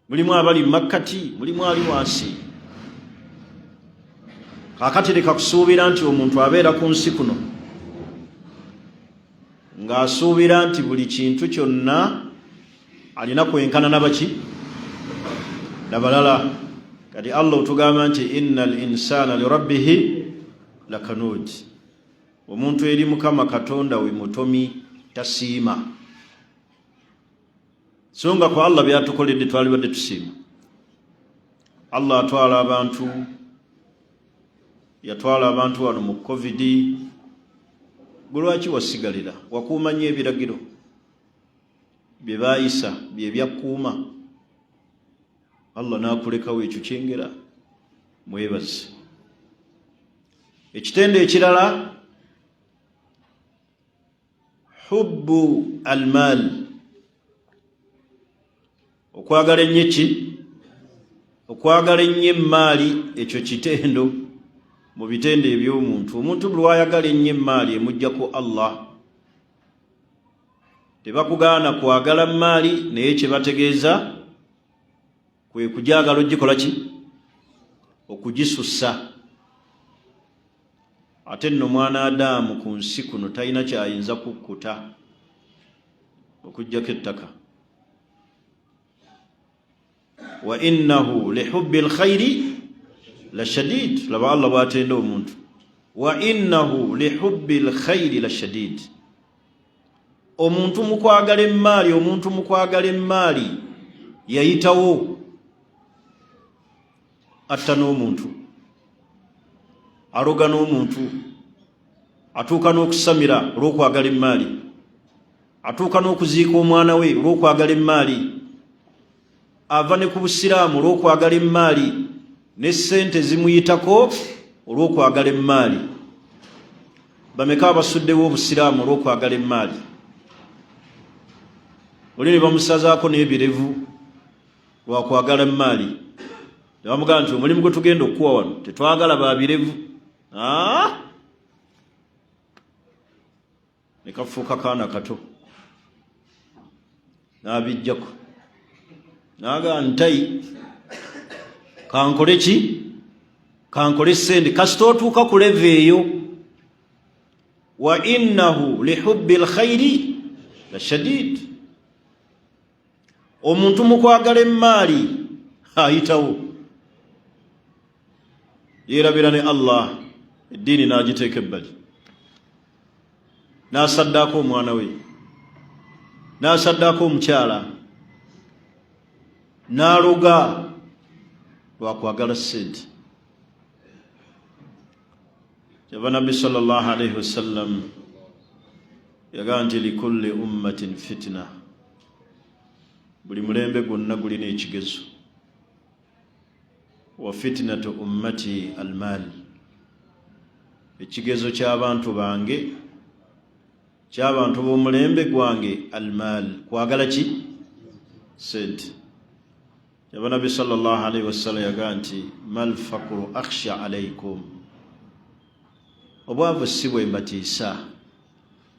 mulimu abali makkati, mulimu ali wansi. Kakati leka kusuubira nti omuntu abeera ku nsi kuno ng'asuubira nti buli kintu kyonna alina kwenkana nabaki nabalala. Kati Allah otugamba nti innal insana lirabbihi lakanud, omuntu eri Mukama Katonda we mutomi tasiima. So nga kwa Allah byatukoledde twalibadde tusiima. Allah atwala abantu, yatwala abantu wano mu COVID. Lwaki wasigalira? Wakuuma nnyo ebiragiro bye baayisa bye byakuuma. Allah n'akulekawo ekyo kyengera, mwebaze. Ekitende ekirala, hubbu almal, okwagala ennyo ki? Okwagala ennyo emmaali. Ekyo kitendo mu bitende eby'omuntu. Omuntu buli wayagala ennyo emmaali emuggyako Allah. Tebakugaana kwagala mmaali, naye kye bategeeza kwe kujagala ogikola ki? Okugisussa. Ate nno mwana Adamu ku nsi kuno talina kyayinza kukkuta okuggyako ettaka. Wa innahu lihubbi alkhairi la shadid. Laba Allah bw'atenda omuntu, wa innahu lihubbi alkhairi la shadid. Omuntu mu kwagala emmaali, omuntu mu kwagala emmaali yayitawo atta n'omuntu, aroga n'omuntu, atuuka n'okusamira olw'okwagala emmaali, atuuka n'okuziika omwana we olw'okwagala emmaali, ava ne ku busiraamu olw'okwagala emmaali, ne ssente zimuyitako olw'okwagala emmaali. Bameka abasuddewo obusiraamu olw'okwagala emmaali? Oli ne bamusazaako n'ebirevu lwakwagala emmaali. Ne bamugamba nti omulimu gwe tugenda okuwa wano tetwagala babirevu. Ne kafuuka kaana kato n'abijjako, n'agamba ntayi kankole ki? Kankole ssente. Kasita otuuka ku leva eyo, wa innahu lihubbi alkhairi la shadid. Omuntu mu kwagala emmaali ayitawo, yeerabira ne Allah, eddiini n'agiteeka ebbali, n'asaddaako omwana we, n'asaddaako omukyala, n'aloga lwakwagala ssente. Kyava Nabbi sallallahu alayhi wasallam yagamba nti likulli ummatin fitna, buli mulembe gwonna gulina ekigezo. Wa fitnatu ummati almal, ekigezo ky'abantu bange, ky'abantu b'omulembe gwange almal, kwagala ki? Sente. Kyava Nabbi sallallahu alayhi wasallam yagamba nti mal fakru akhsha alaykum, obwavu si bwe mbatiisa,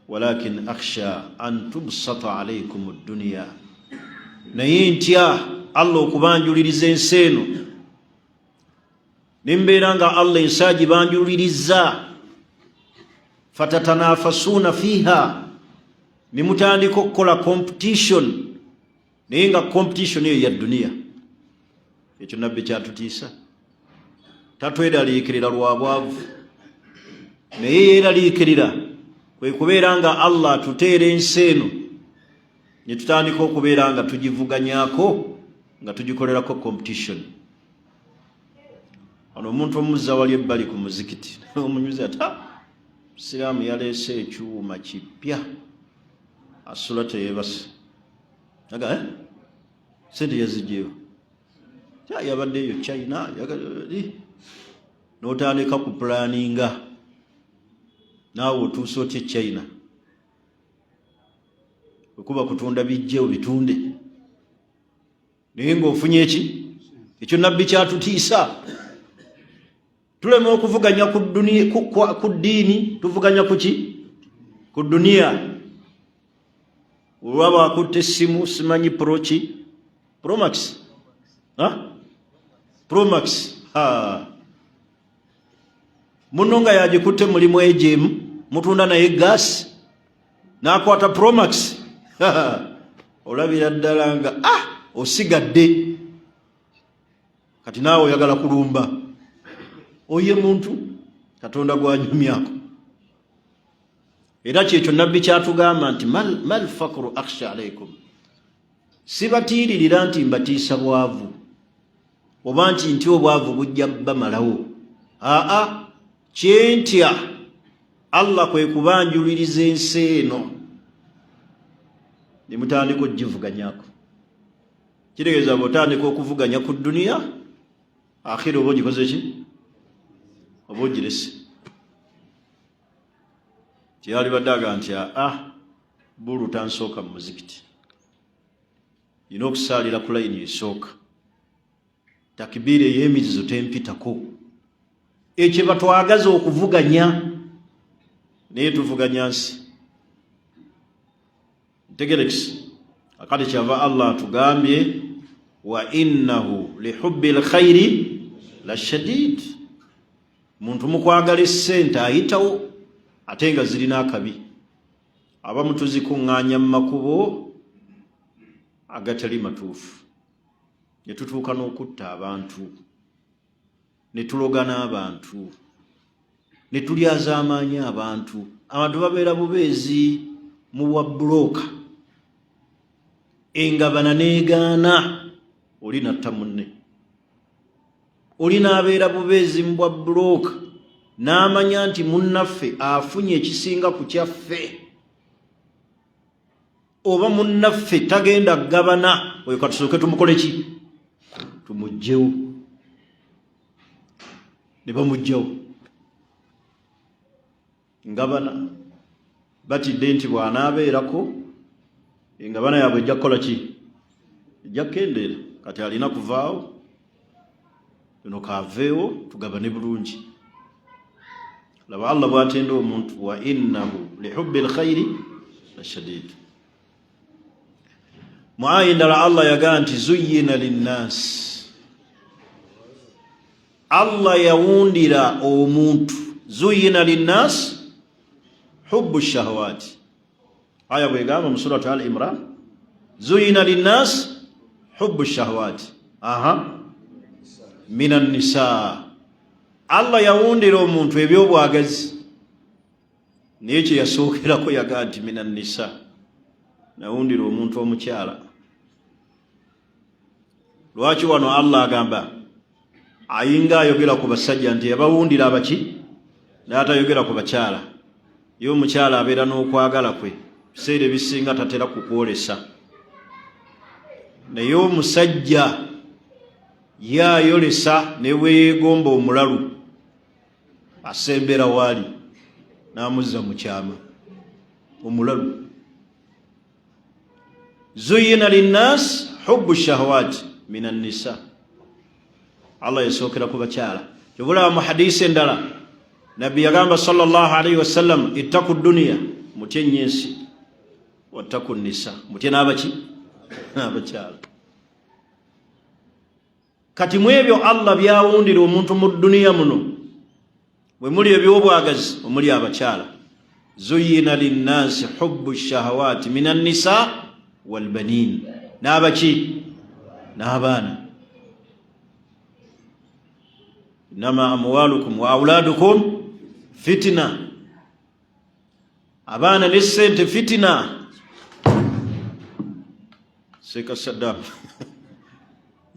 walakin akhsha an tubsata alaykum ad-dunya, naye ntya Allah okubanjuliriza ensi eno, nimbeera nga Allah ensi agibanjuliriza, fatatanafasuuna fiha, nimutandika okukola competition, naye nga competition eyo ya duniya. Ekyo Nabbi kyatutiisa. Tatweraliikirira lwa bwavu, naye yeeraliikirira kwe kubeera nga Allah atuteera ensi eno ne tutandika okubeera nga tugivuganyaako, nga tugikolerako competition. Ono omuntu omuzza wali ebbali ku muzikiti omunyuzi ati Siraamu yaleese ekyuma kipya, asula teyeebase. Aga sente yazigyeyo, yabaddeyo China, n'otandika ku planinga, naawe otuusa otya China, okuba kutunda bijjewo bitunde, naye ng'ofunye eki? Ekyo Nabbi kyatutiisa. Tulema okuvuganya ku ddiini, tuvuganya ku ki? Ku duniya. Olwaba akutte essimu, simanyi Pro Max, Pro Max muno nga yagikutte mulimu ejemu mutunda naye gas nakwata Pro Max olabira ddala nga osigadde kati naawe oyagala kulumba oye muntu Katonda gwanyumyako. Era kyekyo nabbi kyatugamba nti mal fakru akhsha alaykum, sibatiiririra nti mbatiisa bwavu oba nti obwavu bujja bamalawo. Kyentya Allah kwe kubanjuliriza ensi eno nimutandika okugivuganyako. Kitegeeza bw'otandika okuvuganya ku duniya, akhiri oba ogikoze ki? Oba ogirese. Kyali baddaga nti bulu tansooka mu muzikiti, yina okusaalira ku layini esooka, takibiira ey'emirizo tempitako. Ekyo batwagaza okuvuganya naye tuvuganya nsi. Ntegerekisi akati kyava Allah atugambye wa innahu lihubbil khairi la shadid. Muntu mukwagala essente ayitawo ate nga zirina akabi. Abamu tuzikuŋŋaanya mu makubo agatali matuufu, ne tutuuka n'okutta abantu, ne tulogana abantu, ne tulyaza amaanyi abantu. Abantu babeera bubeezi mu bwa bulooka, engabana neegaana, oli natta munne. Oli n'abeera bubeezi mu bwa bulooka n'amanya nti munnaffe afunye ekisinga ku kyaffe, oba munnaffe tagenda gabana, oyo katusooke tumukole ki? Tumugjewo. Ne bamugjawo. Ngabana batidde nti bw'anaabeerako engabana yaabwe ejja kukola ki? Ejja kukendeera. Kati alina kuvaawo, tuno kaaveewo tugabane bulungi. Laba Allah bw'atenda omuntu, wa innahu lihubbil khairi la shadid. Mu aya endala Allah yagaa nti zuyyina linnaasi, Allah yawundira omuntu, zuyyina linnaasi hubbu shahawati. Aya bwegamba mu surati Al Imran, zuyyina linnaasi hubbu shahawati minan nisa. Allah yawundira omuntu ebyobwagazi, naye kye yasookerako yagaa nti minan nisa, nawundira omuntu omukyala. Lwaki wano Allah agamba ayinga ayogera ku basajja nti yabawundira abaki, n'atayogera ku bakyala? Ye omukyala abeera n'okwagala kwe, biseera ebisinga tatera kukwolesa, naye omusajja yayolesa ne weegomba omulalu, asembera waali n'amuzza mu kyama omulalu. Zuyyina linnaasi hubbu shahawati minan nisa. Allah yasookera ku bakyala. Kyobulaba mu hadisi endala nabbi yagamba sallallahu alayhi wasallam, ittaku dunya, mutye nnyo ensi, wattaku nisa, mutye n'abaki? N'abakyala. Kati mu ebyo Allah byawundira omuntu mu duniya muno, bwe muli ebyobwagazi, omuli abakyala. Zuyyina linnaasi hubbu shahawati minan nisa wal banin, n'abaki? N'abaana. Innama amwalukum wa auladukum fitna. Abaana ne ssente fitina. Seka Saddam.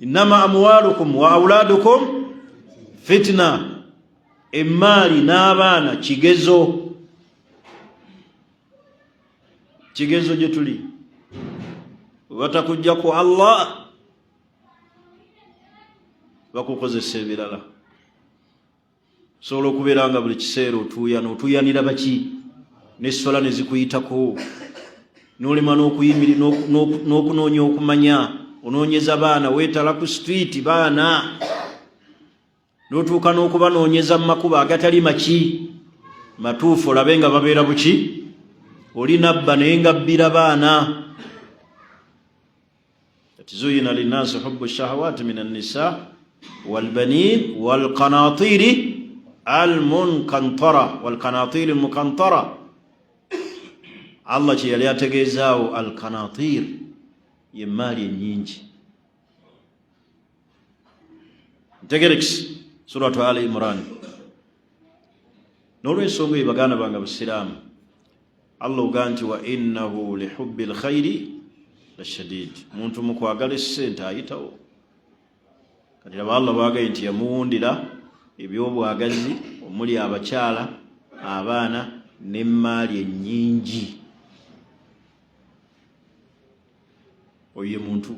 Innama amwalukum wa auladukum fitna. Emmaali n'abaana kigezo. Kigezo gye tuli. Batakujja ku Allah, bakukozesa ebirala. Sobola okubeera nga buli kiseera otuuyanira baki? N'essola ne zikuyitako, n'olema n'okunoonya okumanya, onoonyeza baana, weetala ku street baana, n'otuuka n'okubanoonyeza mu makubo agatali maki? Matuufu, olabe nga babeera buki? Oli nabba naye ngabbira baana. زين للناس حب الشهوات من النساء والبنين والقناطير المقنطرة Allah kye yali ategeezaawo al-qanatir ye maali ennyingi. Ntegerekisi suratu Ali Imran. N'olw'ensonga eyo baganda bange Abasiraamu, Allah ogaa nti wa innahu li hubbi l-khayri la shadid. Muntu mu kwagala essente ayitawo. Kati laba Allah bwagaye nti yamuwundira ebyobwagazi omuli abakyala, abaana n'emmaali ennyingi. Oye muntu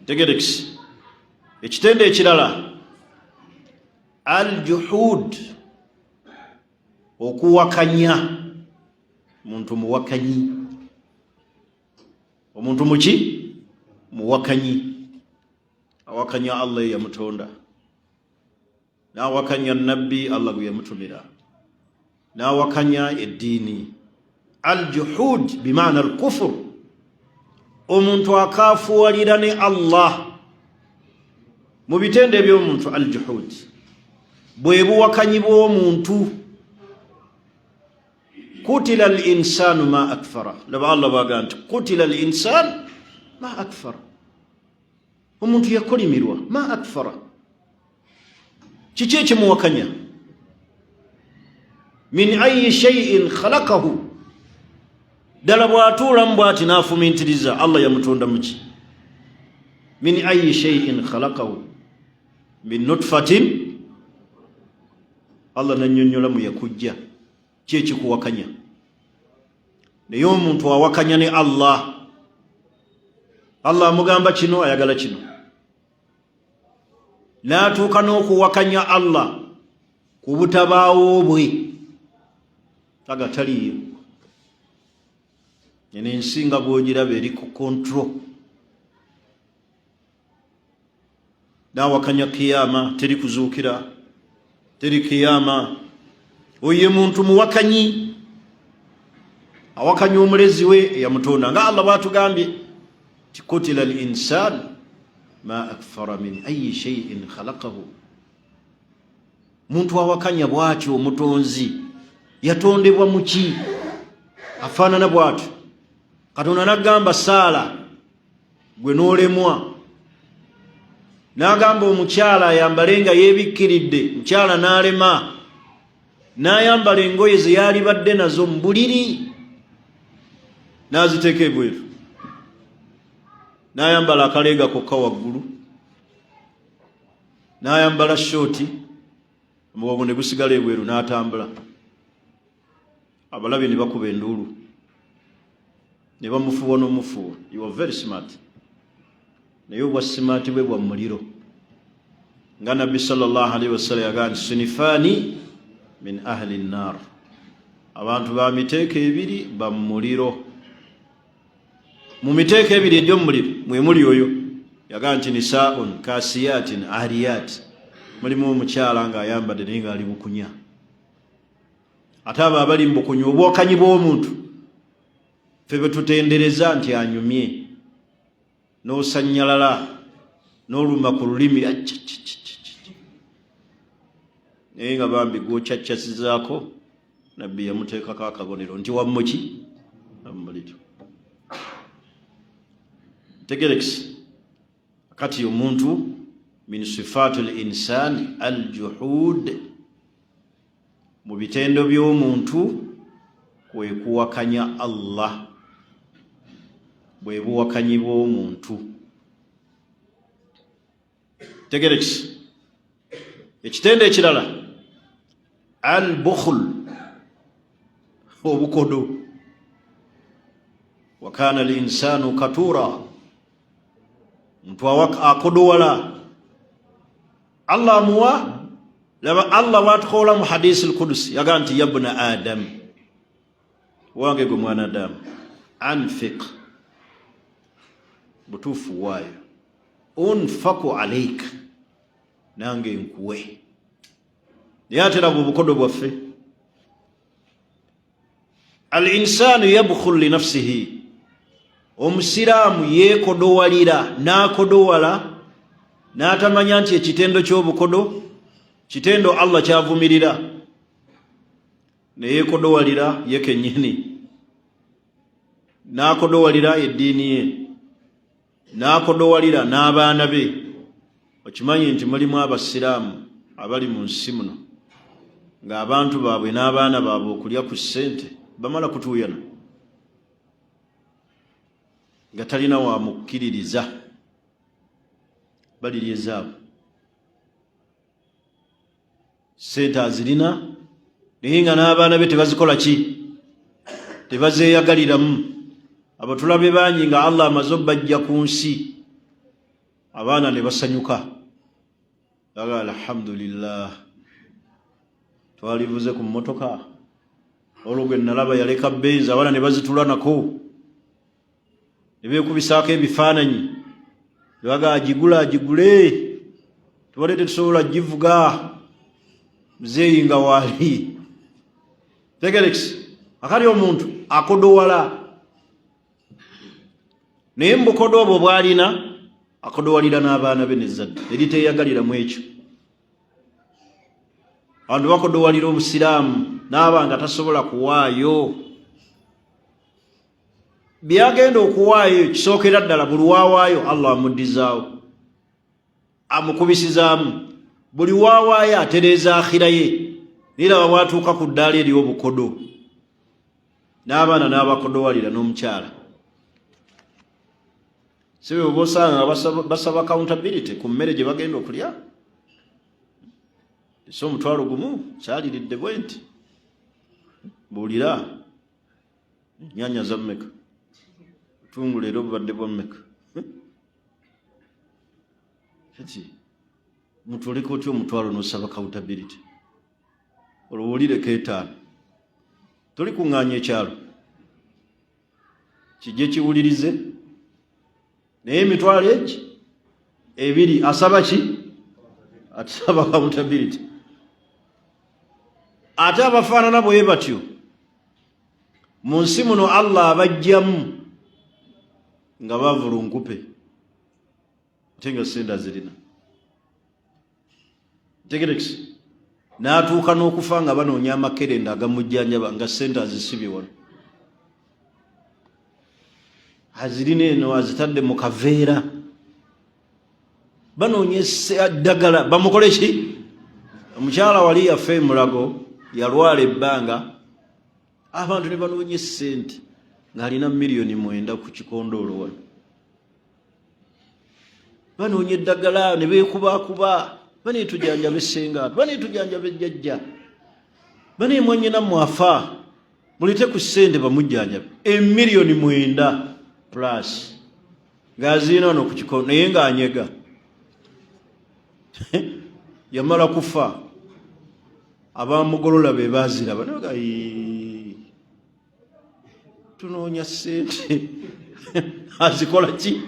ntegerekisi. Ekitende ekirala al-juhud, okuwakanya. Muntu muwakanyi. Omuntu muki? Muwakanyi. Awakanya Allah yamutonda, n'awakanya nabbi Allah gwe yamutumira, n'awakanya eddiini. Al-juhud bimaana al-kufur, omuntu akaafuwalira ne Allah. Mu bitende eby'omuntu al-juhud bwe buwakanyi bw'omuntu. Kutila al-insanu ma akfara. Laba Allah bwaga nti kutila al-insanu ma akfara. Omuntu yakolimirwa ma akfara. Kiki ekimuwakanya? Min ayyi shay'in khalaqahu. Ddala bw'atuulamu bw'ati n'afumintiriza Allah yamutonda muki? Min ayyi shay'in khalaqahu min nutfatin. Allah nannyonnyola mu yakujja. Ki ekikuwakanya? Naye omuntu awakanya ne Allah, Allah amugamba kino ayagala kino, n'atuuka n'okuwakanya Allah ku butabaawo bwe, aga taliyo. Eno ensinga bw'ogiraba eri ku control. N'awakanya kiyama, teri kuzuukira, teri kiyama. Oye muntu muwakanyi, awakanya omulezi we eyamutonda. Nga Allah bw'atugambye ti kutila al-insanu ma akfara min ayyi shay'in khalaqahu. Muntu awakanya bw'atyo omutonzi yatondebwa muki? Afaanana bw'atyo. Katonda n'agamba Saala gwe n'olemwa, n'agamba omukyala ayambale nga yeebikkiridde, mukyala n'alema, n'ayambala engoye ze yali badde nazo mu buliri n'aziteeka ebweru, n'ayambala akaleega kokka waggulu, n'ayambala shooti, omugongo ne gusigala ebweru, n'atambula. Abalabe ne bakuba enduulu, ne bamufuwa n'omufuwa. You are very smart. Naye obwa simaati bwe bwa muliro. Nga Nabbi sallallahu alaihi wasallam yagaa nti sinifaani min ahli nnar. Abantu ba miteeko ebiri ba muliro. Mu miteeko ebiri egy'omuliro mwe muli oyo yagaa nti nisaa'un kaasiyatin ariyat. Mulimu omukyala ng'ayambadde naye ng'ali bukunya. Ate abo abali mu bukunya obwokanyi bw'omuntu ffe bwe tutendereza nti anyumye, n'osanyalala, n'oluma ku lulimi, naye nga bambi gw'ocaccasizaako, Nabbi yamuteekako akabonero nti wammuki? Wammuliro. Tegerekisi kati omuntu min sifatul insani al-juhud, mu bitendo by'omuntu kwe kuwakanya Allah, bwe buwakanyi bw'omuntu. Tegerekisi ekitende ekirala al-bukhl, obukodo. Wa kana al-insanu katura, muntu akodowala. Allah amuwa. Laba Allah bw'atukola mu hadisi al-Qudusi yagaa nti yabna Adam, wange gwe mwana Adamu, anfiq, butuufu waayo, unfaku alaika, nange nkuwe. Naye ate laba obukodo bwaffe. Al-insanu yabkhul li nafsihi, omusiraamu yeekodowalira n'akodowala n'atamanya nti ekitendo ky'obukodo kitendo Allah kyavumirira, ne yeekodowalira ye kennyini, n'akodowalira eddiini ye, n'akodowalira n'abaana be. Okimanyi nti mulimu abasiraamu abali mu nsi muno ng'abantu baabwe n'abaana baabwe okulya ku ssente bamala kutuuyana nga talina wamukkiririza, balirya ezaabwe. Ssente azirina naye nga n'abaana be tebazikola ki? Tebazeeyagaliramu. Abo tulabe bangi nga Allah amaze obbajja ku nsi, abaana ne basanyuka, baga alhamdulillah, twalivuze ku mmotoka, olwo gwe nalaba yaleka benzi, abaana ne bazitula nako, ne beekubisaako ebifaananyi, ne baga agigule, tubadde tetusobola givuga, muzeeyi nga waali. Tegerekisi, akali omuntu akodowala, naye mubukodo obwo bw'alina akodowalira n'abaana be n'ezzadde eriteeyagaliramu ekyo. Abantu bakodowalira obusiraamu n'aba nga tasobola kuwaayo byagenda okuwaayo. Kisookera ddala buli waawaayo Allah amuddizaawo, amukubisizaamu. Buli waawaayo atereeza akhira ye, niraba bwatuuka ku ddaala ery'obukodo, n'abaana n'abakodowalira n'omukyala. Sibe oba osanga basaba accountability ku mmere gye bagenda okulya. Ese omutwalo gumu kyaliridde bwe nti buulira ennyaanya za mmeka, obutungulu era obubadde bwa mmeka. Kati omuntu oleka otya omutwalo n'osaba accountability? Olwo olireka etaano, toli kuŋŋaanya ekyalo kijje kiwulirize, naye emitwalo egi ebiri asaba ki? Atasaba accountability. Ate abafaanana bwe batyo mu nsi muno Allah abajjamu nga bavulunkupe ate nga ssente azirina. Tegerekisi, n'atuuka n'okufa nga banoonya amakerenda agamujjanjaba nga ssente azisibye wano, azirina eno azitadde mu kaveera, banoonya ddagala bamukole ki? Omukyala wali yaffe Mulago yalwala ebbanga, abantu ne banoonya ssente ng'alina miliyoni 9 ku kikondoolo wano, banoonya eddagala ne beekubaakuba, baneetujanjaba essengaatu, baneetujanjaba ejjajja, baneemwannyina mwafa, mulite ku ssente bamujjanjabe. Emiliyoni 9 plus ng'azirina wano ku kikondo, naye ng'anyega. Yamala kufa, abamugolola be baaziraba naga tunoonya ssente azikola ki?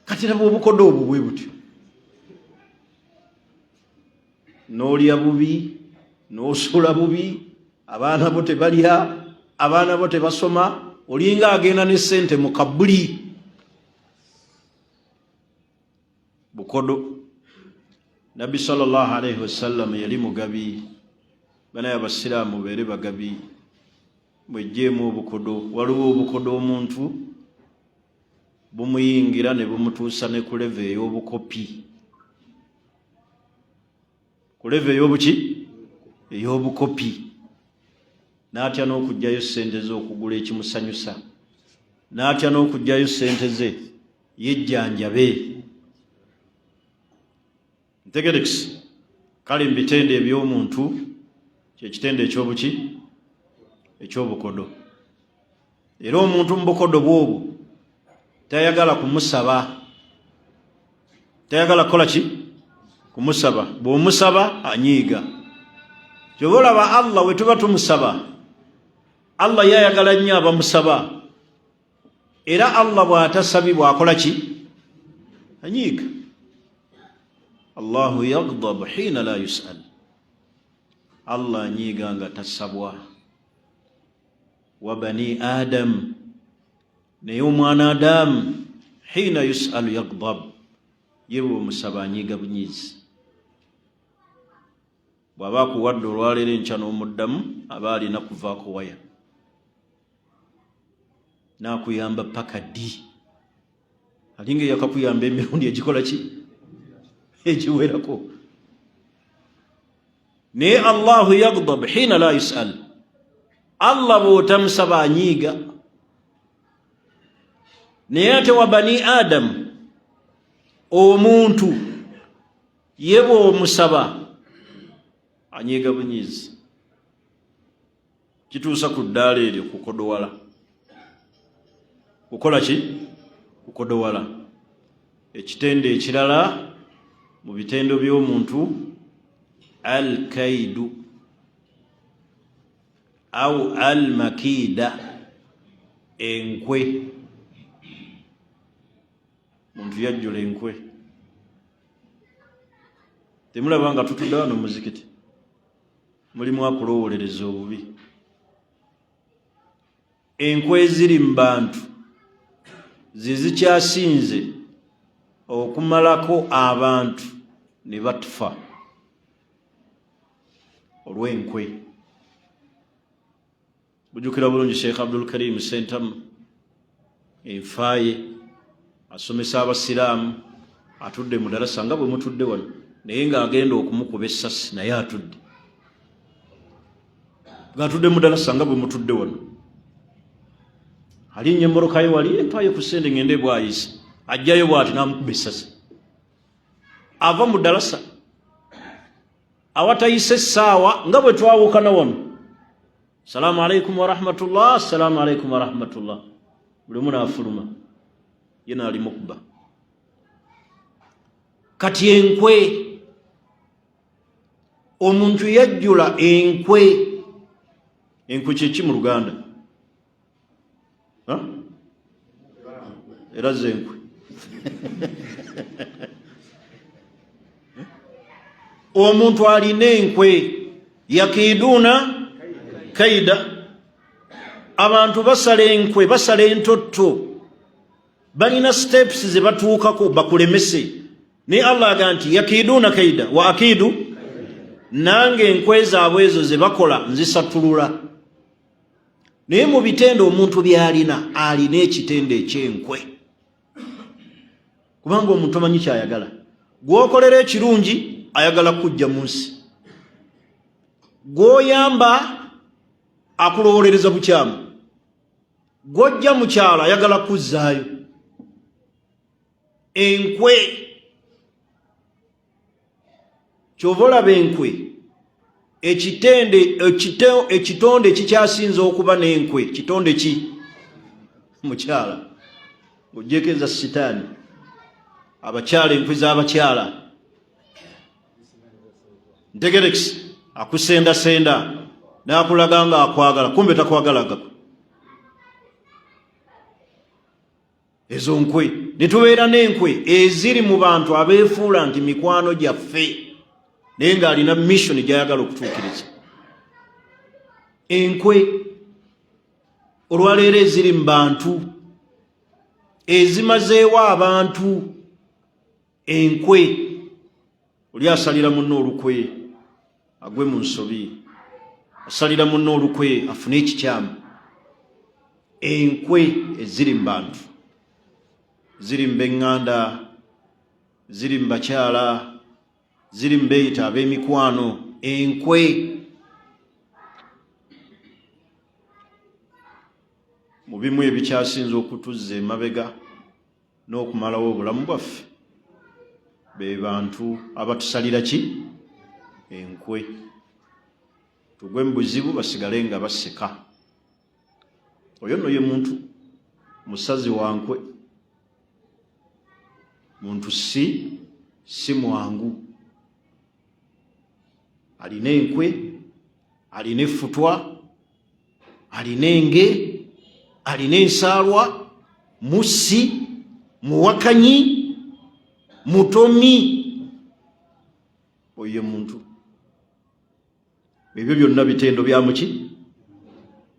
Kati nabwe obukodo obwo bwe butyo, n'olya bubi, n'osula bubi, abaana bo tebalya, abaana bo tebasoma, olinga agenda ne ssente mu kabuli. Bukodo. Nabbi sallallahu alayhi wasallam yali mugabi, banaye abasiraamu beere bagabi, mwejjeemu obukodo. Waliwo obukodo omuntu bumuyingira ne bumutuusa ne ku leve ey'obukopi, ku leve ey'obuki? Ey'obukopi. N'atya n'okugyayo ssente ze okugula ekimusanyusa, n'atya n'okugyayo ssente ze yejjanjabe. Ntegerekisi, kale mbitende eby'omuntu kyekitende ekyobuki? Ekyobukodo. Era omuntu mu bukodo bw'obwo tayagala kumusaba, tayagala kukola ki? Kumusaba. Bw'omusaba anyiiga. Kyova olaba Allah we tuba tumusaba, Allah yayagala nnyo abamusaba, era Allah bw'atasabibwa akola ki? Anyiiga. Allahu yaghdab hina la yus'al. Allah anyiiga nga tasabwa. Wa bani Adam naye omwana Adamu hina yusalu yaghdab, yewe omusaba anyiiga bunyiizi. Bw'aba akuwadde olwaleero enkya n'omuddamu aba alina kuvaako waya n'akuyamba paka ddi, alinga yakakuyamba emirundi egikola ki, egiwerako. Naye Allahu yaghdab hina la yusal, Allah bw'otamusaba anyiiga. Naye ate wa bani Adamu, omuntu ye bw'omusaba anyiiga bunyiizi, kituusa ku ddaala eryo kukodowala. Kukola ki? Kukodowala. Ekitende ekirala mu bitendo by'omuntu al-kaidu au al-makida, enkwe. Muntu yajjula enkwe. Temulaba nga tutudde wano mu muzikiti mulimu akulowoolereza obubi. Enkwe eziri mu bantu zizikyasinze okumalako abantu ne batufa olw'enkwe. Bujjukira bulungi Sheikh Abdul Karim Sentamu enfaaye asomesa abasiraamu, atudde mu darasa nga bwe mutudde wano, naye ng'agenda okumukuba essasi naye atudde. Ng'atudde mu darasa nga bwe mutudde wano, alinnye emmorokaye wali empaaye ku ssende ngende bwayisa, ajjayo bw'ati n'amukuba essasi. Ava mu darasa awatayise essaawa nga bwe twawukana wano, salaamu alaikum wa rahmatullah, salaamu alaikum wa rahmatullah, buli omu n'afuluma yena ali mukuba. Kati enkwe, omuntu yajjula enkwe. Enkwe kye ki mu Luganda? Era zenkwe. Omuntu alina enkwe, yakiiduuna kaida. Abantu basala enkwe, basala entotto, balina steps ze batuukako bakulemese. Naye Allah aga nti yakiiduuna kaida wa akiidu, nange enkwe zaabwe ezo ze bakola nzisatulula. Naye mu bitendo omuntu by'alina, alina ekitendo eky'enkwe. Kubanga omuntu amanyi kyayagala. Gw'okolera ekirungi ayagala kujja mu nsi, gw'oyamba akulowolereza bukyamu, gw'ojja mu kyalo ayagala kuzzaayo. Enkwe, kyova olaba enkwe, ekitonde ekikyasinza okuba n'enkwe kitonde ki? Mukyala. Ojjekeza sitaani, abakyala, enkwe z'abakyala. Ntegerekisi akusendasenda n'akulaga nga akwagala, kumbe takwagalagako. Ezo nkwe. Ne tubeera n'enkwe eziri mu bantu abeefuula nti mikwano gyaffe, naye ng'alina mission gy'ayagala okutuukiriza. Enkwe olwaleero eziri mu bantu ezimazeewo abantu. Enkwe oli asalira munno olukwe agwe mu nsobi, asalira munno olukwe afune ekikyamu. Enkwe eziri mu bantu, ziri mu b'eŋŋanda, ziri mu bakyala, ziri mu beeyita ab'emikwano. Enkwe mu bimu ebikyasinza okutuzza emabega n'okumalawo obulamu bwaffe be bantu abatusalira ki? Enkwe. Tugwe mu buzibu basigale nga baseka. Oyo nno ye muntu musazi wa nkwe. Muntu si mwangu. Alina enkwe, alina effutwa, alina enge, alina ensaalwa, mussi, muwakanyi, mutomi. Oyo muntu. Ebyo byonna bitendo bya muki?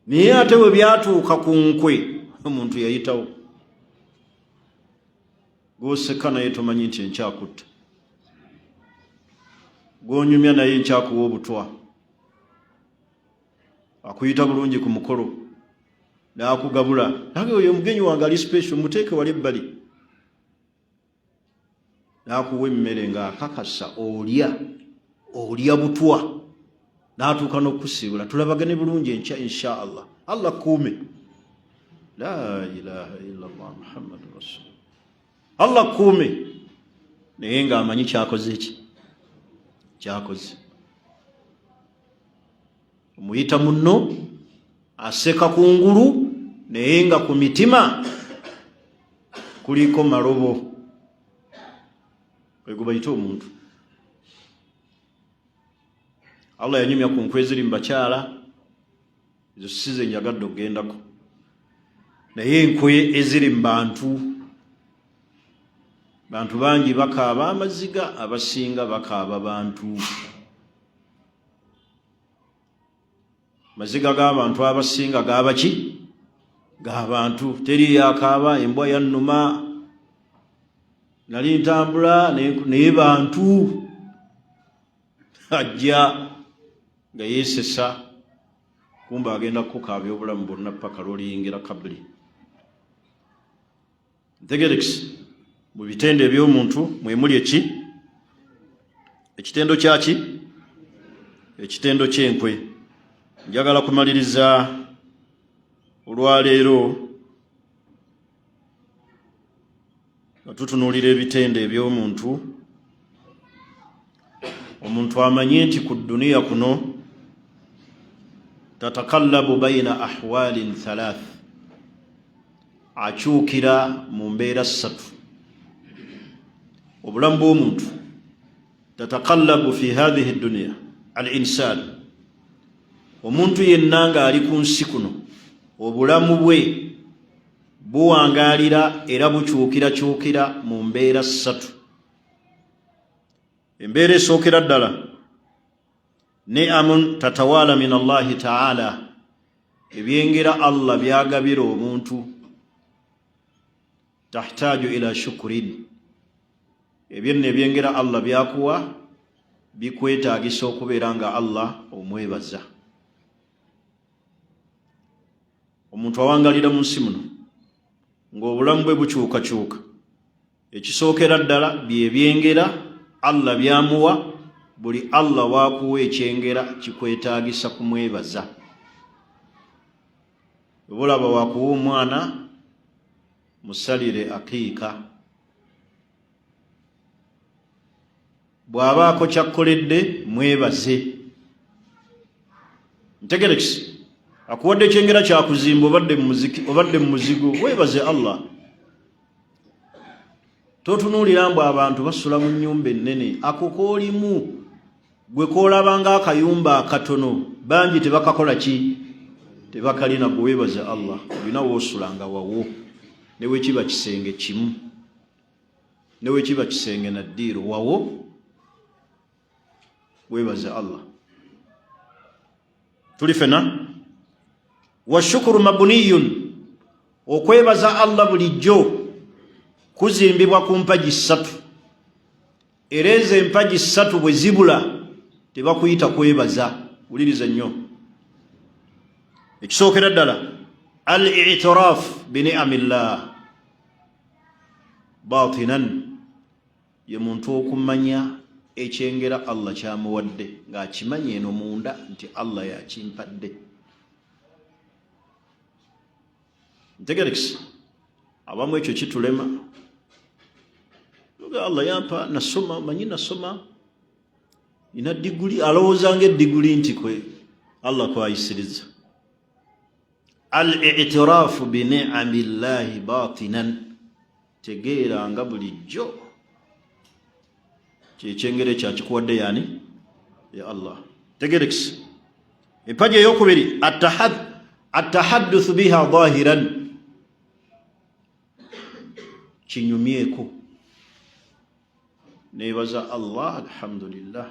Naye ate bwe byatuuka ku nkwe, omuntu yayitawo gw'oseka naye tomanyi nti enkyakutta, gw'onyumya naye nkyakuwa obutwa, akuyita bulungi ku mukolo n'akugabula, nange oyo omugenyi wange ali special, muteeke wali ebbali, n'akuwa emmere ng'akakasa olya butwa, n'atuuka n'okusiibula, tulabagane bulungi enkya insha Allah. Allah kuume. La ilaha illallah Muhammadu Rasul. Allah kuume, naye ng'amanyi kyakoze eki kyakoze. Omuyita munno aseka kungulu naye nga ku mitima kuliko malobo. Ego bayita omuntu. Allah yanyumya ku nkwe eziri mu bakyala, ezo size njagadde okugendako, naye enkwe eziri mu bantu bangi bakaaba amaziga, abasinga bakaaba bantu. Maziga g'abantu abasinga g'abaki? G'abantu. Teri yakaaba embwa yannuma, nali ntambula naye bantu ajja nga yeesesa, kumba agenda kukaabya obulamu bwonna paka lw'oliyingira kabuli. Ntegerekisi mu bitendo eby'omuntu mwe muli ekitendo kyaki? Ekitendo ky'enkwe. Njagala kumaliriza olwaleero nga tutunuulira ebitendo eby'omuntu. Omuntu amanye nti ku duniya kuno tatakallabu bayina ahwalin thalath, akyukira mu mbeera ssatu. Obulamu bw'omuntu tatakallabu fi hadhihi dunya al-insan, omuntu yenna ng'ali ku nsi kuno obulamu bwe buwangaalira era bukyukirakyukira mu mbeera ssatu. Embeera esookera ddala, ni'amun tatawaala min Allahi ta'ala, ebyengera Allah byagabira omuntu, tahtaaju ila shukrin, ebyenna ebyengera Allah byakuwa bikwetaagisa okubeera nga Allah omwebaza. Omuntu awangalira mu nsi muno ng'obulamu bwe bukyukakyuka, ekisookera ddala byebyengera Allah byamuwa. Buli Allah waakuwa ekyengera kikwetaagisa kumwebaza. Obulaba waakuwa omwana, musalire akiika. Bw'abaako kyakkoledde mwebaze. Ntegerekisi, akuwadde ekyengera kyakuzimba obadde mu muzigo, weebaze Allah. Totunuulira mbu abantu basula mu nnyumba ennene, ako koolimu gwe koolaba ng'akayumba akatono, bangi tebakakola ki? Tebakalina. Gwe weebaze Allah. Olina woosulanga wawo, ne bwe kiba kisenge kimu, ne bwe kiba kisenge na ddiiro, wawo weebaze Allah. Tuli fena? Wa shukuru mabniyun, okwebaza Allah bulijjo kuzimbibwa ku mpagi ssatu. Era ezo empagi ssatu bwe zibula tebakuyita kwebaza. Wuliriza nnyo. Ekisookera ddala, al-i'tiraaf bi ni'amillah batinan, ye muntu okumanya ekyengera Allah kyamuwadde ng'akimanya eno munda nti Allah yakimpadde. Ntegerekisi, abamu ekyo kitulema. Allah yampa, nasoma, manyi nasoma, ina diguli, alowooza ng'eddiguli nti kwe Allah kwayisiriza. Al-i'tiraafu bi ni'amillahi batinan, tegeera nga bulijjo kyekyengere kyakikuwadde yani ya Allah. Tegerekisi, empaji ey'okubiri, at-tahadduthu biha zahiran, kinyumyeko. Neebaza Allah, alhamdulillah,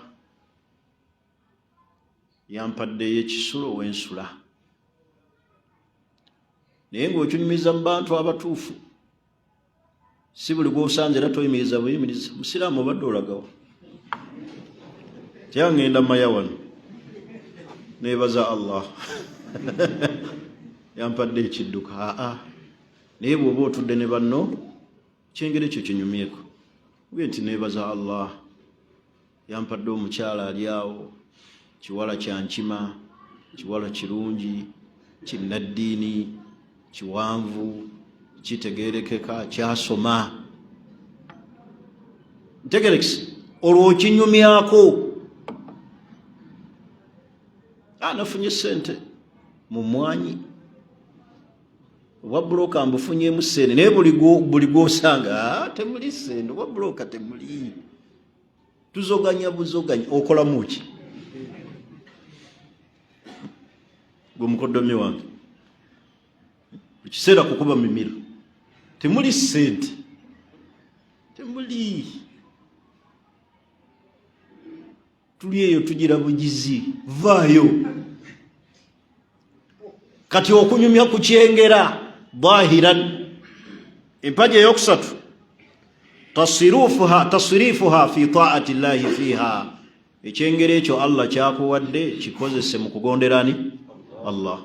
yampaddeyo ekisulo wensula, naye ng'okinyumiza mu bantu abatuufu si buli gw'osanze era toyimiriza buyimiriza. Musiraamu obadde olagawa tyangenda maya wano neebaza Allah yampadde ekidduka naye bw'oba otudde ne banno kyengeri ekyo kinyumyeko bwe nti neebaza Allah yampadde omukyala ali awo kiwala kyankima kiwala kirungi kinnaddiini kiwanvu kitegerekeka kyasoma ntegerekisi olwo okinyumyako nafunye sente mu mwanyi obwa buloka mbufunyemu sente naye buli gwosanga temuli sente obwa buloka temuli tuzoganya buzoganya okolamu ki gwe mukoddomi wange ekiseera kukuba mimiro temuli sente temuli tuli eyo tugira bugizi vaayo kati okunyumya ku kyengera dhahiran empaja eyokusatu tasrifuha fi taati llahi fiha ekyengera ekyo Allah kyakuwadde kikozese mu kugonderani Allah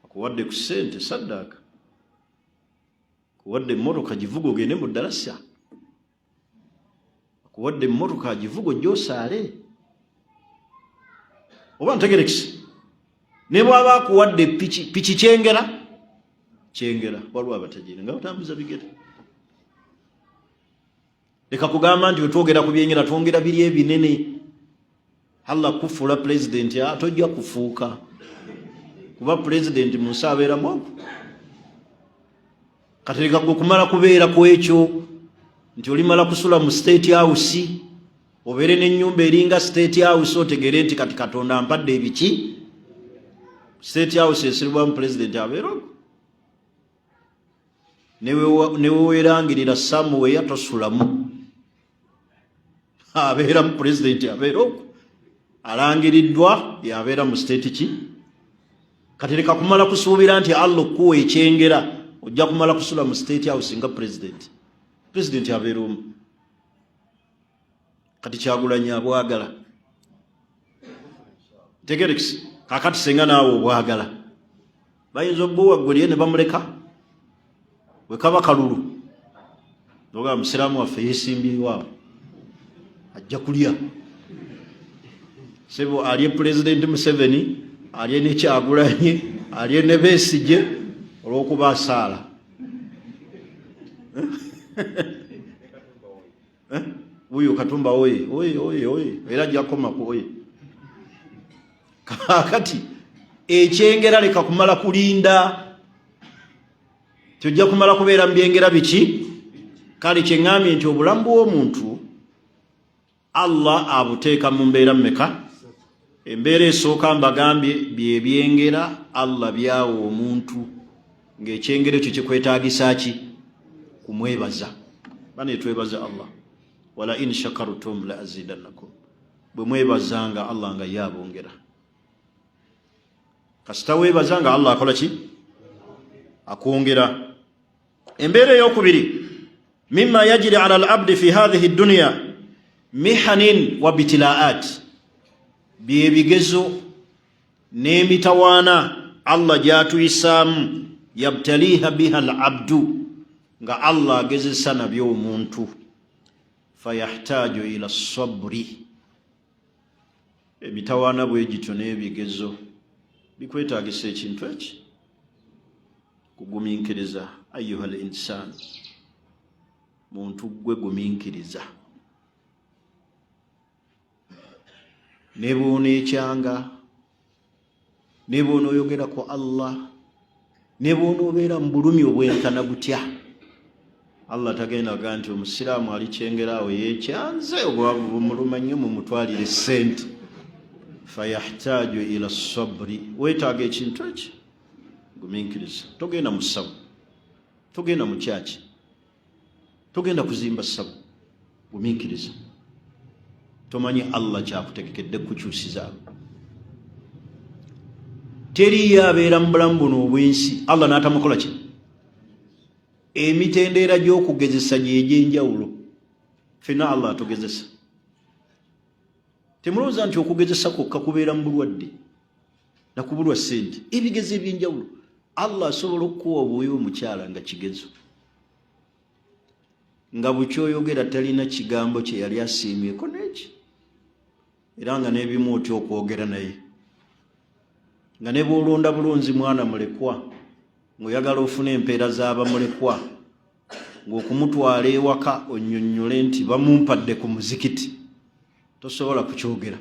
akuwadde ku sente saddaaka akuwadde emmotoka givuga ogende mu ddarasa akuwadde emmotoka givuga ojja osaale oba ntegerekisi ne bw'aba akuwadde piki kyengera waliwo abatagira nga batambuza bigere leka kugamba nti wetwogera ku byengera twongera biri ebinene Allah kufuula pulezidenti tojja kufuuka kuba pulezidenti mu nsi abeeramu ogwo katereka gwe kumala kubeera ku ekyo nti olimala kusula mu state house obeere n'ennyumba eringa state house otegere nti kati Katonda ampadde ebiki state house esiribwamu pulezidenti abeera ogwo newewerangirira samuweya tosulamu abeera mu pulezidenti abeera ogwo alangiriddwa yabeera mu state ki katereka kumala kusuubira nti Allah okuwa ekyengera ojja kumala kusula mu state house nga pulezidenti abeera omu kati Kyagulanyi abwagala tegerekisi kakati senga naawe obwagala bayinza obbuwaggulye ne bamuleka bwe kaba kalulu noga musiraamu waffe yeesimbyewaabo ajja kulya sebo alye pulezidenti Museveni alye ne Kyagulanyi alye ne Besigye olw'okuba asaala wuyo Katumba oye era ajja kkomaku oye kakati ekyengera leka kumala kulinda tojja kumala kubeera mu byengera biki kale kyeŋŋambye nti obulamu bw'omuntu Allah abuteeka mu mbeera mmeka embeera esooka mbagambye byebyengera Allah byawa omuntu ng'ekyengera ekyo kikwetaagisa ki kumwebaza bane twebaza Allah wala in shakartum la azidannakum bwe mwebazanga Allah nga yabongera kasita weebazanga Allah akola ki akwongera embeera ey'okubiri mimma yajri ala al-abdi fi hadhihi ad-dunya mihanin wa bitilaat byebigezo n'emitawaana Allah gy'atuyisaamu yabtaliha biha al-abdu nga Allah agezesa nabyo omuntu fayahtaju ila sabri emitawaana bwe gityo n'ebigezo bikwetaagisa ekintu eki kugumiikiriza ayuha al-insan muntu gwe gumiikiriza ne bw'oneekyanga ne bw'onooyogera ku Allah ne bw'onoobeera mu bulumi obwenkana butya Allah tagenda gaa nti omusiraamu alikyengerawo yeekyanze obwavu bumuluma nnyo mumutwalire sente fayahtaju ila sabri weetaaga ekintu eki gumiikiriza togenda mu ssabu togenda mu kyaki togenda kuzimba ssabu gumiikiriza tomanyi Allah kyakutegekedde kukyusiza teri yabeera mu bulamu buno obwensi Allah n'atamukola ki emitendera gy'okugezesa gy'egyenjawulo fena Allah atugezesa temulowooza nti okugezesa kwokka kubeera mu bulwadde nakubulwa ssente ebigezo ebyenjawulo Allah asobola okukuwa obwoyo omukyala nga kigezo nga bukyoyogera talina kigambo kye yali asiimyeko n'eki era nga n'ebimu otya okwogera naye nga ne bw'olonda bulunzi mwana mulekwa ng'oyagala ofuna empeera z'abamulekwa ng'okumutwala ewaka onnyonnyole nti bamumpadde ku muzikiti tosobola kukyogera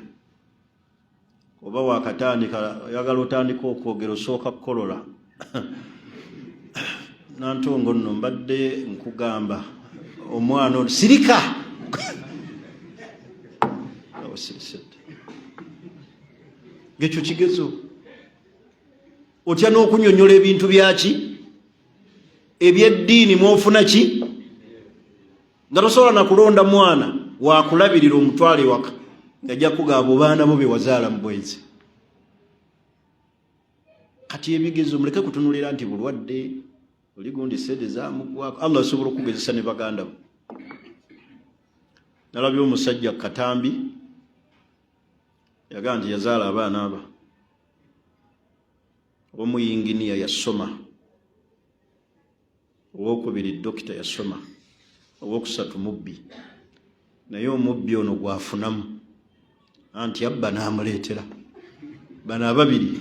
oba wakatandika oyagala otandika okwogera osooka kukolola nantongo nno mbadde nkugamba omwana sirika ng'ekyo kigezo otya n'okunnyonnyola ebintu byaki ebyeddiini mwofuna ki nga tosobola na kulonda mwana wakulabirira omutwale waka ng'ajja kugamba baana bo be wazaala mu bwenzi kati ebigezo muleke kutunulira nti bulwadde oli gundi sede zamugwako Allah asobola okugezesa ne baganda bo nalabye omusajja Katambi yagamba nti yazaala abaana aba omuyinginiya yasoma owokubiri dokita yasoma owokusatu mubbi naye omubbi ono gwafunamu anti abba n'amuleetera bano ababiri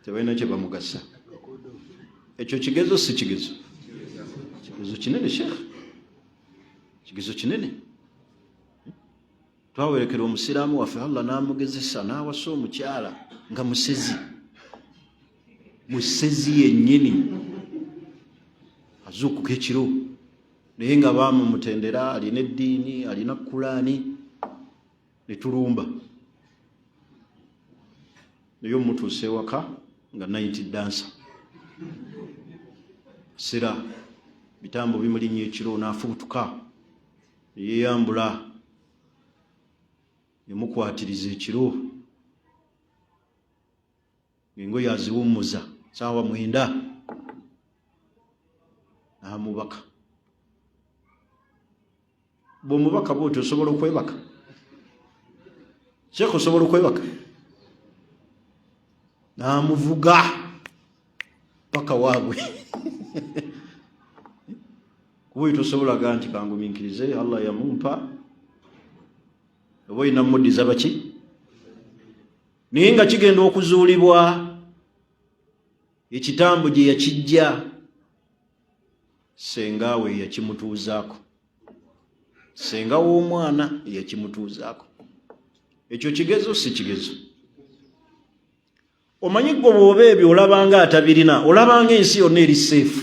tebalina kye bamugasa ekyo kigezo si kigezo kigezo kinene shekhe kigezo kinene twawerekera omusiraamu waffe Allah n'amugezesa n'awasa omukyala nga musezi yennyini azuukuka ekiro naye nga baamumutendera alina eddiini alina Kulaani ne tulumba naye omutuuse ewaka nga 90 dansa sira bitambo bimulinnya ekiro n'afubutuka yeeyambula emukwatiriza ekiro engoye aziwummuza saawa 9 n'amubaka bw'omubaka bw'oti osobola okwebaka Sheikh osobola okwebaka n'amuvuga paka waabwe kuba tosobolaga nti kangumiikirize Allah yamumpa oba olina muddiza baki naye nga kigenda okuzuulibwa ekitambo gye yakijja sengaawe yakimutuuzaako senga w'omwana yakimutuuzaako ekyo kigezo si kigezo omanyi gwe bw'oba ebyo olabanga atabirina olabanga ensi yonna eri seefu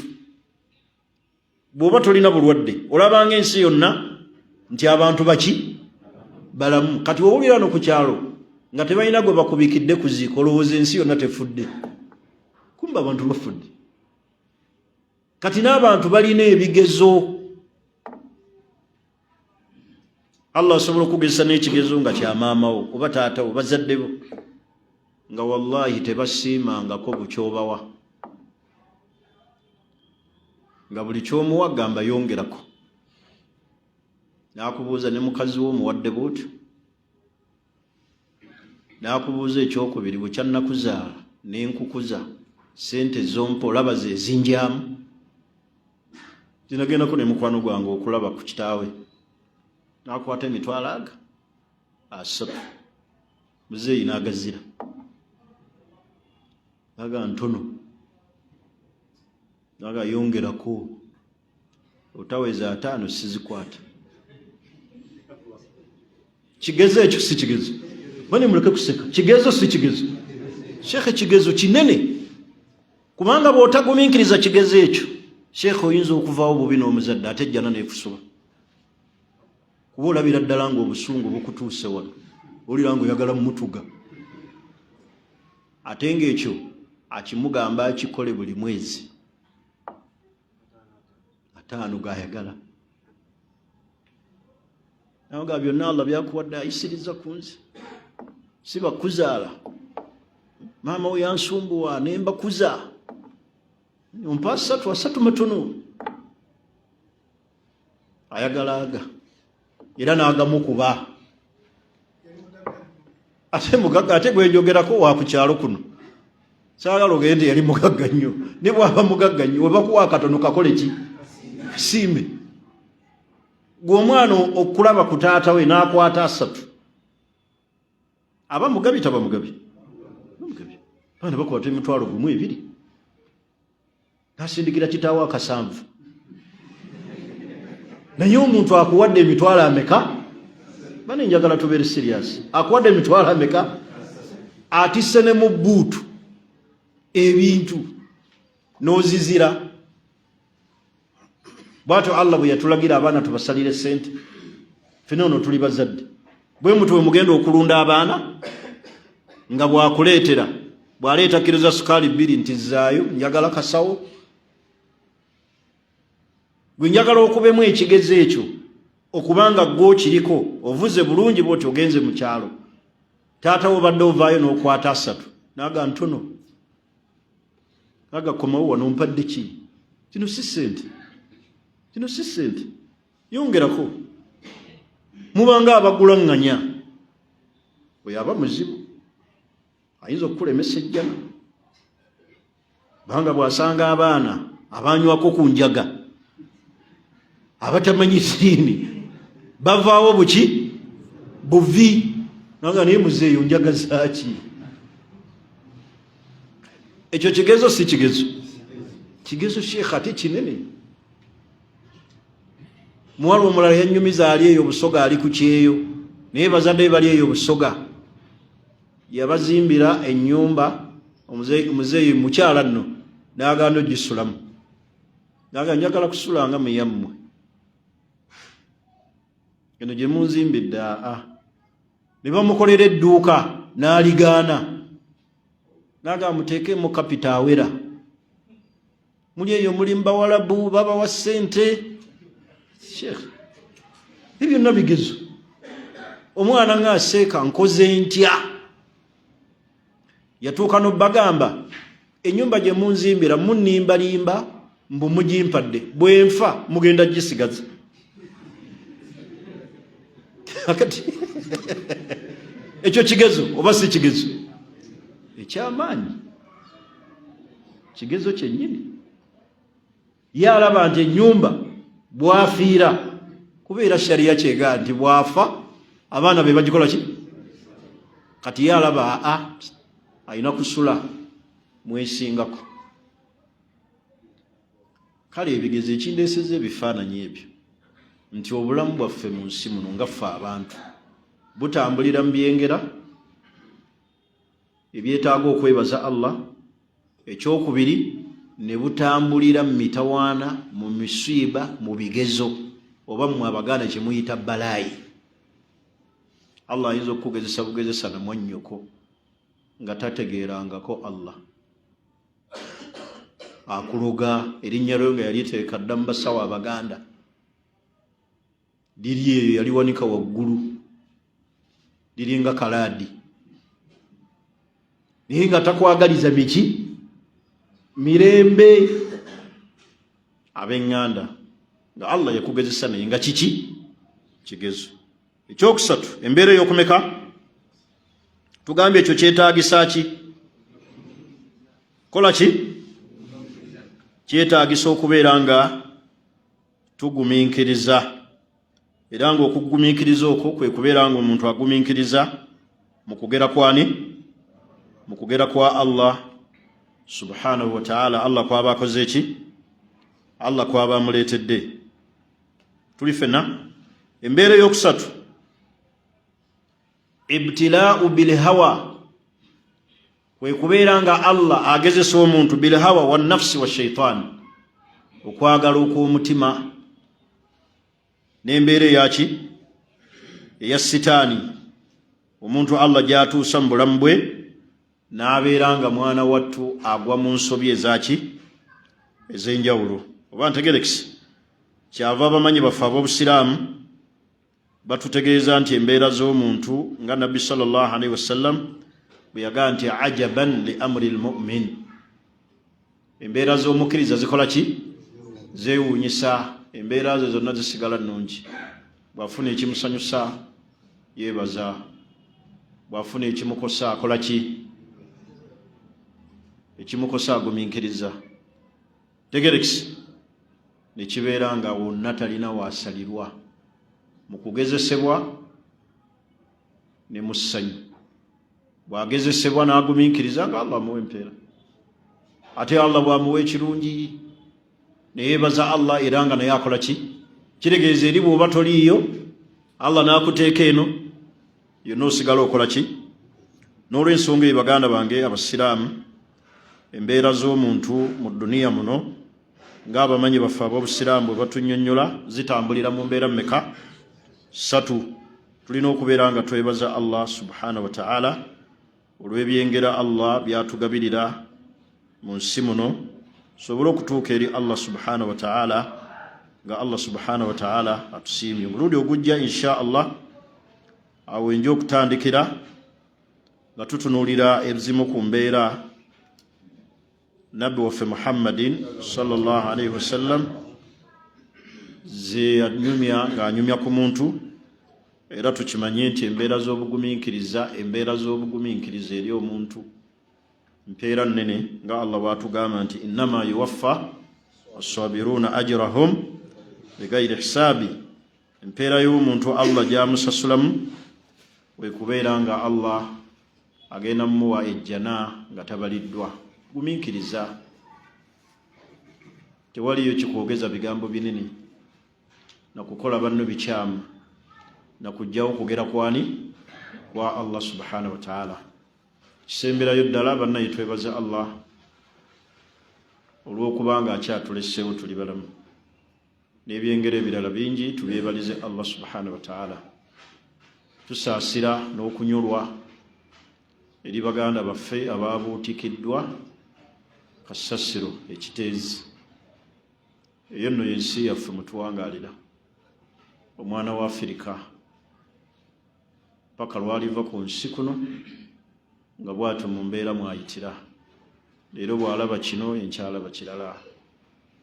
bw'oba tolina bulwadde olabanga ensi yonna nti abantu baki balamu kati wowulira no ku kyalo nga tebalina gwe bakubikidde ku ziiko olowooza ensi yonna tefudde kumba abantu bafudde kati n'abantu balina ebigezo Allah asobola okugezesa n'ekigezo nga kya maamawo oba taatawo bazadde bo nga wallahi tebasiimangako bukyobawa nga buli kyomuwa gamba yongerako n'akubuuza ne mukazi wo muwadde bwotyo n'akubuuza ekyokubiri bwe kyannakuzaala n'enkukuza sente zompa olaba ze zinjamu zinagendako ne mukwano gwange okulaba ku kitaawe n'akwata emitwalo aga asatu muzeeyi n'agazira naga ntono naga yongerako otaweza 5 sizikwata kigezo ekyo si kigezo bani muleke kuseka kigezo si kigezo shekhe kigezo kinene kubanga bw'otagumiikiriza kigezo ekyo shekhe oyinza okuvaawo bubi n'omuzadde ate jjana neekusoba kuba olabira ddala ng'obusungu bukutuuse wano olira ng'oyagala mumutuga ate ng'ekyo akimugamba akikole buli mwezi 5 gayagala naga byonna Allah byakuwadde ayisiriza ku nsi si bakuzaala maama we yansumbuwa ne mbakuza ompa asatu matono ayagala aga era n'agamukuba ate mugagga ate gwenjogerako wa ku kyalo kuno saagala ogende yali mugagga nnyo ne bw'aba mugagga nnyo webakuwa akatono kakole ki simbe gwe omwana okulaba ku taata we n'akwata asatu aba mugabi taba mugabi baana bakwata emitwalo gumu ebiri nasindikira kitaawo akasanvu naye omuntu akuwadde emitwalo ameka bana njagala tubeere serious akuwadde emitwalo ameka atisse ne mu bbuutu ebintu n'ozizira bwatyo Allah bwe yatulagira abaana tubasalire ssente ffenna ono tuli bazadde bwe mutu we mugenda okulunda abaana nga bwakuleetera bw'aleeta kilo za sukaali 2 nti zaayo njagala kasawo gwe njagala okubemu ekigezo ekyo okubanga gwo kiriko ovuze bulungi bwoti ogenze mu kyalo taata wo badde ovaayo n'okwata asatu naga ntono aga komawo wano mpadde ki kino si ssente yongerako mubanga abagulaŋŋanya oyo aba muzibu ayinza okukulemesa ejjana banga bw'asanga abaana abanywako ku njaga abatamanyi ddiini bavaawo buki buvi naga naye muzeeyo njaga zaaki ekyo kigezo si kigezo sheekha ate kinene muwala omulala yannyumiza ali eyo obusoga ali ku kyeyo naye bazadde bali eyo obusoga yabazimbira ennyumba omuzeeyi mukyala nno n'aganda ogisulamu naga njagala kusulanga mu yammwe eno gye munzimbidde ne bamukolera edduuka n'aligaana naga muteekemu kapita awera muli eyo muli mbawalabu babawa ssente sheekh ebyo byonna bigezo omwana ng'aseeka nkoze ntya yatuuka n'obbagamba ennyumba gye munzimbira munnimbalimba mbu mugimpadde bwenfa mugenda gisigaza akati ekyo kigezo oba si kigezo ekyamaanyi kigezo kyennyini ye alaba nti ennyumba bwafiira kubeera shariya kyega nti bwafa abaana be bagikola ki kati ye alaba alina kusula mwesingako kale ebigezo ekindeeseza ebifaananyi ebyo nti obulamu bwaffe mu nsi muno nga ffe abantu butambulira mu byengera ebyetaaga okwebaza Allah ekyokubiri ne butambulira mu mitawaana mu misiiba mu bigezo oba mmwe Abaganda kye muyita balaayi Allah ayinza okukugezesa bugezesa na mwannyoko nga tategeerangako Allah akuloga erinnya lyo nga yali teeka dda mu basawo Abaganda liri eyo yaliwanika waggulu liringa kalaadi naye nga takwagaliza miki mirembe ab'eŋŋanda nga Allah yakugezesa naye nga kiki kigezo ekyokusatu embeera ey'okumeka tugambye ekyo kyetaagisa ki kola ki kyetaagisa okubeera nga tugumiikiriza era ng'okugumiikiriza okwo kwe kubeera nga omuntu agumiikiriza mu kugera kwani mu kugera kwa Allah subhanahu wa ta'ala Allah kwaba akoze eki Allah kwaba amuleetedde tuli fenna embeera ey'okusatu ibtilaa'u bil hawa kwe kubeera nga Allah agezesa omuntu bil hawa wa nafsi wa shaytan okwagala okw'omutima n'embeera eyaki eya sitaani omuntu Allah gy'atuusa mu bulamu bwe n'abeera nga mwana wattu agwa mu nsobi ezaki ez'enjawulo oba ntegerekisi kyava abamanyi baffe ab'obusiraamu batutegeeza nti embeera z'omuntu nga Nabbi sallallahu alaihi wasallam bweyagaa nti ajaban li amri lmumin, embeera z'omukkiriza zikola ki? Zeewuunyisa. Embeera ze zonna zisigala nnungi. Bw'afuna ekimusanyusa yeebaza, bw'afuna ekimukosa akola ki? Ekimukosa agumiikiriza. Tegerekisi ne kibeera nga wonna talina waasalirwa mu kugezesebwa ne mu ssanyu. Bw'agezesebwa n'agumiikiriza nga Allah amuwa empeera, ate Allah bw'amuwa ekirungi ne yeebaza Allah era nga naye akola ki? Kitegeeza eri bw'oba toliiyo Allah n'akuteeka eno yonna osigala okola ki? N'olw'ensonga eyo baganda bange abasiraamu, embeera z'omuntu mu duniya muno ng'abamanyi baffe ab'obusiraamu bwe batunnyonnyola zitambulira mu mbeera mmeka? 3. Tulina okubeera nga twebaza Allah subhanahu wa ta'ala olw'ebyengera Allah byatugabirira mu nsi muno, sobole okutuuka eri Allah subhanahu wa ta'ala nga Allah subhanahu wa ta'ala atusiimye. Omulundi ogujja insha Allah awo enja okutandikira nga tutunuulira ebizimu ku mbeera nabbi waffe Muhammadin sallallahu alayhi wasallam ze anyumya ng'anyumya ku muntu, era tukimanye nti embeera z'obugumiikiriza, embeera z'obugumiikiriza eri omuntu mpeera nnene nga Allah bw'atugamba nti innama yuwaffa as-sabiruuna ajrahum bigayri hisaabi. Empeera y'omuntu Allah gy'amusasulamu bwe kubeera nga Allah agenda mumuwa ejjana nga tabaliddwa. Gumiikiriza, tewaliyo kikwogeza bigambo binene na kukola banno bikyamu na kujjawo kugera kwani? Kwa Allah subhanahu wa ta'ala. Kisemberayo ddala bannaye twebaza Allah olw'okuba nga akyatuleseewo tuli balamu, n'ebyengero ebirala bingi tubyebalize Allah subhanahu wa ta'ala. Tusaasira n'okunyolwa eri baganda baffe abaabuutikiddwa kasasiro ekiteezi. Eyo nno y'ensi yaffe mutuwangaalira, omwana wa Afirika paka lwaliva ku nsi kuno nga bw'atyo mu mbeera mwayitira. Leero bw'alaba kino enkyalaba kirala.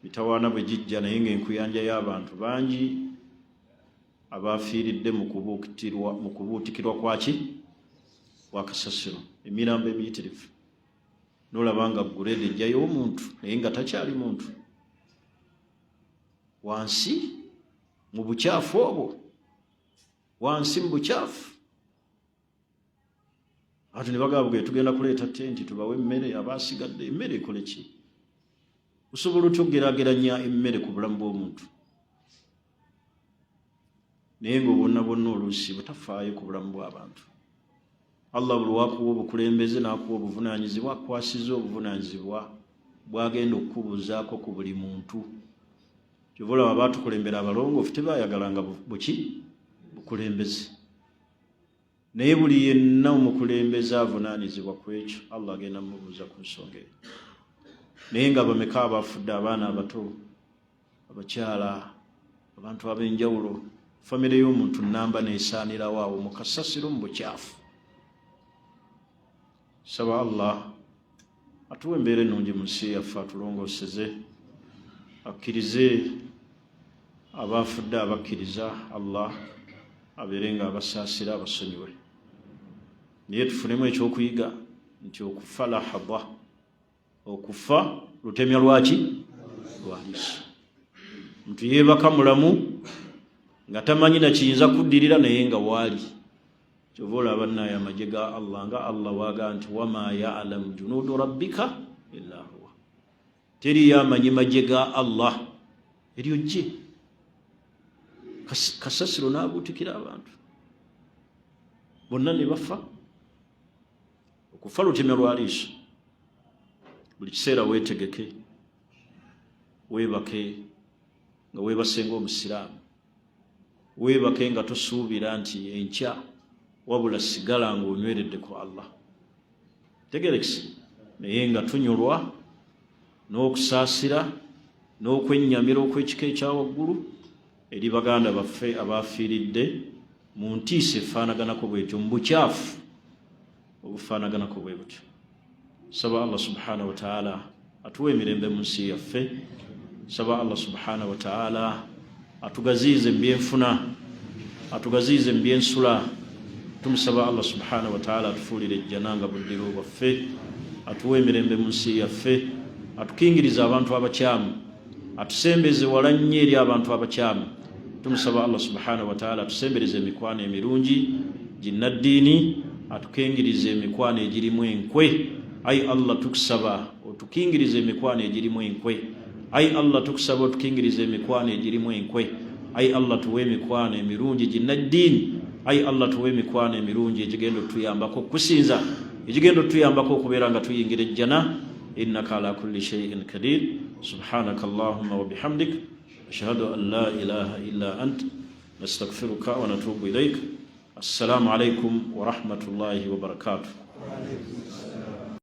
Mitawaana bwe gijja naye ng'enkuyanja y'abantu bangi abaafiiridde mu kubuutikirwa kwaki? Kwa kasasiro. Emirambo emiyitirivu n'olaba nga gguleedi ejjayo omuntu naye nga takyali muntu, wansi mu bukyafu obwo, wansi mu bukyafu. Ate ne bagamba bwe tugenda kuleeta tenti tubawe emmere abaasigadde. Emmere ekole ki? Osobola otya okugeraageranya emmere ku bulamu bw'omuntu? Naye ng'obwonna bwonna oluusi butafaayo ku bulamu bw'abantu. Allah buli wakuwa obukulembeze n'akuwa obuvunaanyizibwa, akwasiza obuvunaanyizibwa bw'agenda okukubuuzaako ku buli muntu. Kyova olaba abaatukulembera abalongoofu tebaayagalanga buki? Bukulembeze. Naye buli yenna omukulembeze avunaanyizibwa ku ekyo Allah agenda mumubuuza ku nsonga eyo. Naye nga bameka abafudde? Abaana abato, abakyala, abantu ab'enjawulo. Famire y'omuntu nnamba neesaanirawo awo mu kasasiro mu bukyafu. Saba Allah atuwe embeera ennungi mu nsi yaffe, atulongooseze, akkirize abafudde abakkiriza. Allah abeere nga abasaasira, abasonyiwe. Naye tufunemu ekyokuyiga nti okufa lahadha, okufa lutemya lwaki? Lwaliiso. Omuntu yeebaka mulamu nga tamanyi na kiyinza kuddirira naye nga waali. Kyova olaba naye amagye ga Allah nga Allah waaga nti wama ya'lamu junuudu rabbika illa huwa. Teri yamanyi magye ga Allah eryo gye. Kasasiro n'abuutikira abantu bonna ne bafa. Okufa lutemya lwaliiso. Buli kiseera weetegeke, weebake nga weebasenga omusiraamu, weebake nga tosuubira nti enkya, wabula sigala ng'onyweredde ku Allah. Tegerekisi naye nga tunyolwa n'okusaasira n'okwennyamira okw'ekika ekya waggulu eri baganda baffe abaafiiridde mu ntiisa efaanaganako bwetyo mu bukyafu. obufaanaganako bwe butyo. Saba Allah subhanahu wa ta'ala atuwe emirembe mu nsi yaffe. Saba Allah subhanahu wa ta'ala atugaziize mu byenfuna, atugaziize mu byensula. Tumusaba Allah subhanahu wa ta'ala atufuulire ejjananga buddiru bwaffe, atuwe emirembe mu nsi yaffe, atukingiriza abantu abakyamu, atusembeze wala nnyo eri abantu abakyamu. Tumusaba Allah subhanahu wa ta'ala atusembereze emikwano emirungi ginnaddiini, atukingirize emikwano egirimu enkwe. Ai Allah tukusaba otukingirize emikwano egirimu enkwe. Ai Allah tukusaba otukingirize emikwano egirimu enkwe. Ai Allah tuwe emikwano emirungi ginnaddiini. Ai Allah tuwe emikwano emirungi egigenda otuyambako okusinza, egigenda otuyambako okubeera nga tuyingira ejjana. Innaka ala kulli shay'in qadir. Subhanaka Allahumma wa bihamdik, ashhadu an la ilaha illa ant, nastaghfiruka wa natubu ilayk. Assalamu alaykum wa rahmatullahi wa barakatuh.